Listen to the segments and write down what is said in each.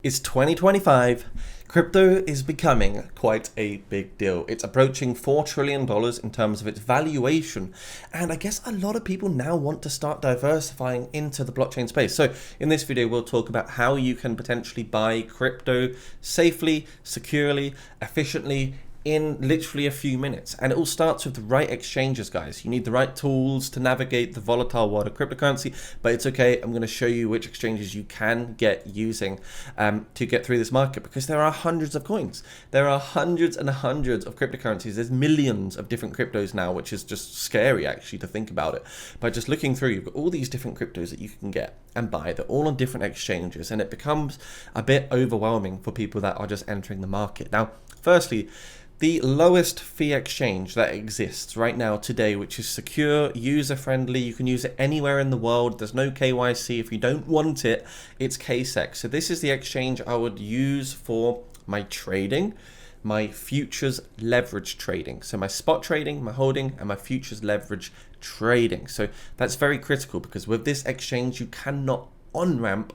It's 2025. Crypto is becoming quite a big deal. It's approaching $4 trillion in terms of its valuation. And I guess a lot of people now want to start diversifying into the blockchain space. So in this video, we'll talk about how you can potentially buy crypto safely, securely, efficiently, in literally a few minutes. And it all starts with the right exchanges, guys. You need the right tools to navigate the volatile world of cryptocurrency, but it's okay. I'm going to show you which exchanges you can get using to get through this market, because there are hundreds of coins. There are hundreds and hundreds of cryptocurrencies. There's millions of different cryptos now, which is just scary actually to think about it. By just looking through, you've got all these different cryptos that you can get and buy. They're all on different exchanges, and it becomes a bit overwhelming for people that are just entering the market. Now, firstly, the lowest fee exchange that exists right now today, which is secure, user-friendly, you can use it anywhere in the world, there's no KYC. If you don't want it, it's KSEC. So this is the exchange I would use for my trading, my futures leverage trading. So my spot trading, my holding, and my futures leverage trading. So that's very critical, because with this exchange, you cannot on-ramp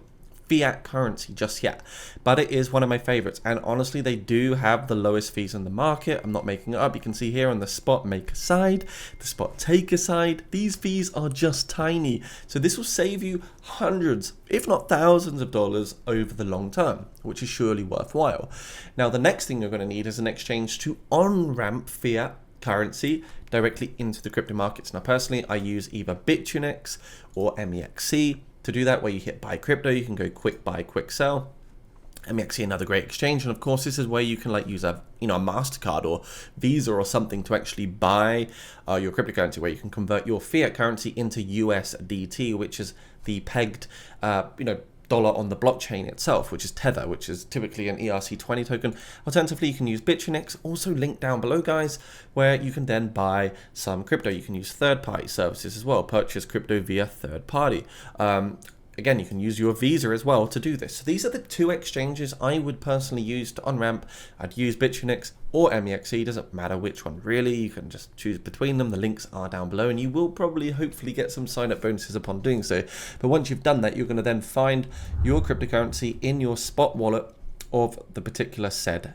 fiat currency just yet, but it is one of my favorites, and honestly they do have the lowest fees in the market. I'm not making it up. You can see here on the spot maker side, the spot taker side, these fees are just tiny. So this will save you hundreds, if not thousands of dollars over the long term, which is surely worthwhile. Now the next thing you're going to need is an exchange to on-ramp fiat currency directly into the crypto markets. Now personally, I use either Bitfinex or MEXC. To do that, where you hit buy crypto, you can go quick buy, quick sell. MEXC, another great exchange, and of course this is where you can use a a MasterCard or Visa or something to actually buy your cryptocurrency, where you can convert your fiat currency into USDT, which is the pegged dollar on the blockchain itself, which is Tether, which is typically an ERC20 token. Alternatively, you can use Bitfinex, also linked down below, guys, where you can then buy some crypto. You can use third-party services as well, purchase crypto via third party. Again, you can use your Visa as well to do this. So these are the two exchanges I would personally use to on-ramp. I'd use Bitfinex or MEXC, doesn't matter which one really. You can just choose between them. The links are down below, and you will probably hopefully get some sign-up bonuses upon doing so. But once you've done that, you're going to then find your cryptocurrency in your spot wallet of the particular said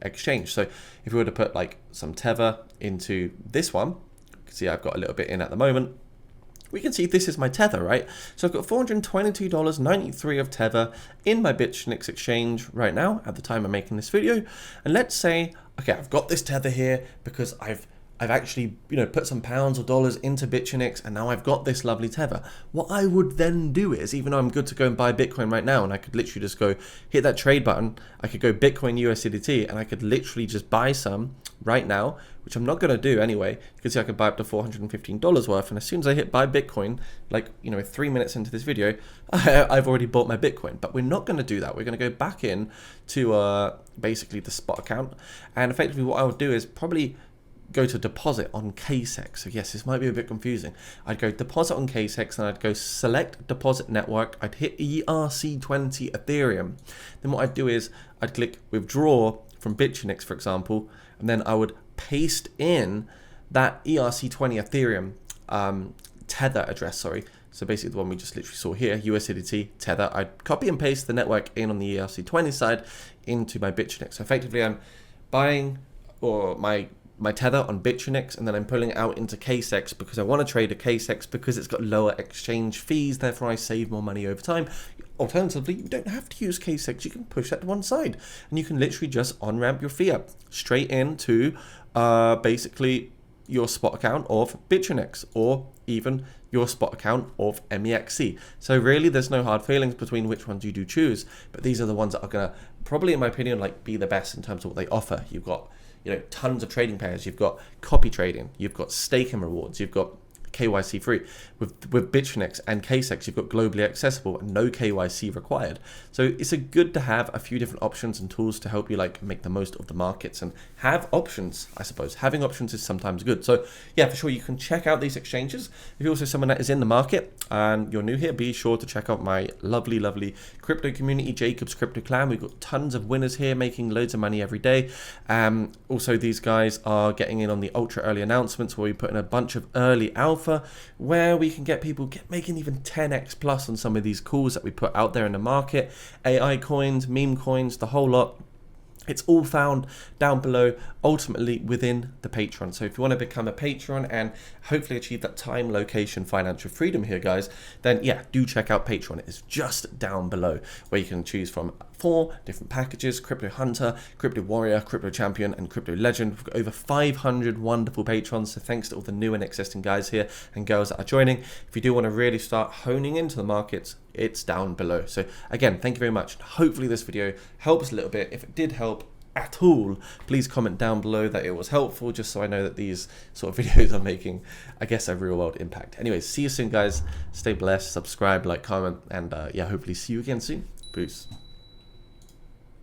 exchange. So if we were to put some Tether into this one, you can see I've got a little bit in at the moment. We can see this is my Tether, right? So I've got $422.93 of Tether in my Bitfinex exchange right now at the time of making this video. And let's say, okay, I've got this Tether here because I've actually, put some pounds or dollars into Bitfinex, and now I've got this lovely Tether. What I would then do is, even though I'm good to go and buy Bitcoin right now, and I could literally just go hit that trade button, I could go Bitcoin USDT, and I could literally just buy some right now, which I'm not going to do anyway. You can see I could buy up to $415 worth, and as soon as I hit buy Bitcoin, 3 minutes into this video, I've already bought my Bitcoin. But we're not going to do that. We're going to go back in to basically the spot account, and effectively what I would do is probably go to deposit on KSEC. So yes, this might be a bit confusing. I'd go deposit on KSEC, and I'd go select deposit network. I'd hit ERC20 Ethereum. Then what I'd do is I'd click withdraw from Bitfinex, for example, and then I would paste in that ERC20 Ethereum Tether address, So basically the one we just literally saw here, USDT, Tether. I'd copy and paste the network in on the ERC20 side into my Bitfinex. So effectively I'm buying my Tether on Bitfinex, and then I'm pulling it out into KSEC because I want to trade a KSEC because it's got lower exchange fees, therefore I save more money over time. Alternatively, you don't have to use KSEC, you can push that to one side, and you can literally just on-ramp your fiat straight into basically your spot account of Bitfinex, or even your spot account of MEXC. So really there's no hard feelings between which ones you do choose, but these are the ones that are going to probably, in my opinion, be the best in terms of what they offer. You've got tons of trading pairs. You've got copy trading, you've got staking rewards, you've got KYC free. With Bitfinex and KSEC, you've got globally accessible and no KYC required. So it's good to have a few different options and tools to help you make the most of the markets and have options. I suppose having options is sometimes good. So yeah, for sure, you can check out these exchanges. If you're also someone that is in the market and you're new here, be sure to check out my lovely crypto community, Jacob's Crypto Clan. We've got tons of winners here making loads of money every day. Also, these guys are getting in on the ultra early announcements where we put in a bunch of early alpha alpha, where we can get people making even 10x plus on some of these calls that we put out there in the market. AI coins, meme coins, the whole lot. It's all found down below, ultimately within the Patreon. So if you want to become a patron and hopefully achieve that time, location, financial freedom here, guys, then yeah, do check out Patreon. It's just down below, where you can choose from 4 different packages: Crypto Hunter, Crypto Warrior, Crypto Champion, and Crypto Legend. We've got over 500 wonderful patrons, so thanks to all the new and existing guys here and girls that are joining. If you do want to really start honing into the markets, it's down below. So again, thank you very much. Hopefully this video helps a little bit. If it did help at all, please comment down below that it was helpful, just so I know that these sort of videos are making, I guess, a real world impact. Anyways, see you soon, guys. Stay blessed, subscribe, like, comment, and yeah, hopefully see you again soon. Peace.